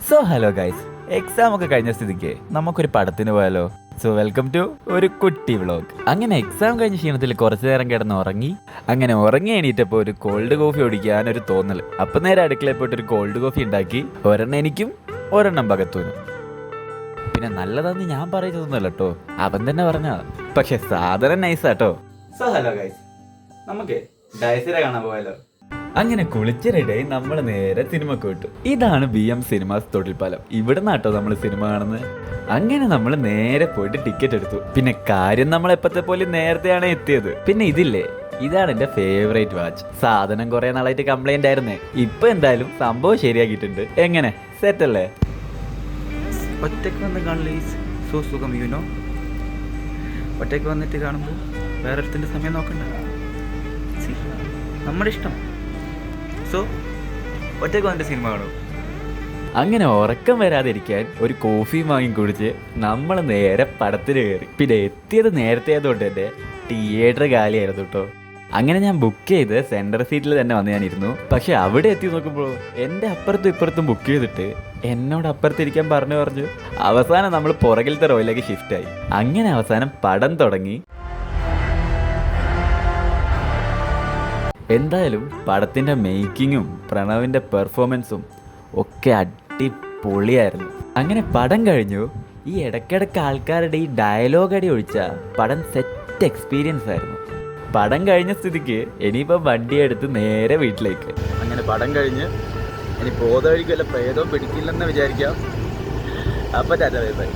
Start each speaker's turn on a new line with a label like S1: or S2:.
S1: So hello guys, exam ഒക്കെ കഴിഞ്ഞ സ്ഥിതിക്ക് നമുക്കൊരു പടത്തിന് പോയാലോ? സോ വെൽക്കം ടു ഒരു കുട്ടി വ്ളോഗ്. അങ്ങനെ എക്സാം കഴിഞ്ഞ ക്ഷീണത്തിൽ കുറച്ചു നേരം കിടന്ന് ഉറങ്ങി. അങ്ങനെ ഉറങ്ങി എണീറ്റപ്പോൾ ഒരു കോൾഡ് കോഫി കുടിക്കാൻ ഒരു തോന്നൽ. അപ്പം നേരെ അടുക്കളയിൽ പോയിട്ട് ഒരു കോൾഡ് കോഫി ഉണ്ടാക്കി. ഒരെണ്ണം എനിക്കും ഒരെണ്ണം ഭഗത്തൂനും. പിന്നെ നല്ലതാന്ന് ഞാൻ പറയുന്നതൊന്നുമല്ല കേട്ടോ, അവൻ തന്നെ പറഞ്ഞ. പക്ഷെ സാധനം നൈസാട്ടോ. സോ ഹലോ ഗൈസ്, നമുക്ക് ഡയസിനെ കാണാൻ പോയാലോ? അങ്ങനെ കുളിച്ച് റെഡിയായി നമ്മൾ നേരെ സിനിമക്ക് വിട്ടു. ഇതാണ് BM സിനിമാസ് തൊട്ടിൽപ്പാലം. ഇവിടെ നിന്നാട്ടോ നമ്മൾ സിനിമ കാണുന്നത്. അങ്ങനെ നമ്മൾ നേരെ പോയിട്ട് ടിക്കറ്റ് എടുത്തു. പിന്നെ കാര്യം നമ്മൾ എപ്പത്തെ പോലെ നേരത്തെയാണ് എത്തിയത്. പിന്നെ ഇതില്ലേ, ഇതാണ് എൻ്റെ ഫേവറേറ്റ് വാച്ച്. സാധനം കുറെ നാളായിട്ട് കംപ്ലൈന്റ് ആയിരുന്നേ. ഇപ്പൊ എന്തായാലും സംഭവം ശരിയാക്കിയിട്ടുണ്ട്. എങ്ങനെ, സെറ്റ് അല്ലേ?
S2: ഒറ്റയ്ക്ക് വന്ന് കാണില്ല സോ സുഖം യുനോ. ഒറ്റയ്ക്ക് വന്നിട്ട് കാണുമ്പോൾ വേറൊരുത്തിൻ്റെ സമയം നോക്കണ്ട. നമ്മുടെ ഇഷ്ടം. സോ ഒറ്റയ്ക്ക് വന്നിട്ട് സിനിമ കാണും.
S1: അങ്ങനെ ഉറക്കം വരാതിരിക്കാൻ ഒരു കോഫി വാങ്ങി കുടിച്ച് നമ്മൾ നേരെ പടത്തിന് കയറി. പിന്നെ എത്തിയത് നേരത്തെ ആയതുകൊണ്ട് തന്നെ തിയേറ്റർ കാലിയായിരുന്നു കേട്ടോ. അങ്ങനെ ഞാൻ ബുക്ക് ചെയ്ത് സെൻട്രൽ സീറ്റിൽ തന്നെ വന്ന് ഞാനിരുന്നു. പക്ഷെ അവിടെ എത്തി നോക്കുമ്പോൾ എൻ്റെ അപ്പുറത്തും ഇപ്പുറത്തും ബുക്ക് ചെയ്തിട്ട് എന്നോട് അപ്പുറത്തിരിക്കാൻ പറഞ്ഞു. അവസാനം നമ്മൾ പുറകിലത്തെ റോയിലേക്ക് ഷിഫ്റ്റായി. അങ്ങനെ അവസാനം പടം തുടങ്ങി. എന്തായാലും പടത്തിൻ്റെ മേക്കിങ്ങും പ്രണവിൻ്റെ പെർഫോമൻസും ഒക്കെ അടിപൊളിയായിരുന്നു. അങ്ങനെ പടം കഴിഞ്ഞു. ഈ ഇടയ്ക്കിടയ്ക്ക് ആൾക്കാരുടെ ഈ ഡയലോഗ് അടി ഒഴിച്ച പടം സെറ്റ് എക്സ്പീരിയൻസ് ആയിരുന്നു. പടം കഴിഞ്ഞ സ്ഥിതിക്ക് ഇനിയിപ്പോൾ വണ്ടിയെടുത്ത് നേരെ വീട്ടിലേക്ക്.
S2: അങ്ങനെ പടം കഴിഞ്ഞ് ഇനി ബോധമായിരിക്കും, അല്ല പ്രേതവും പിടിക്കില്ലെന്ന് വിചാരിക്കാം. അപ്പം ടാറ്റ ബൈ ബൈ.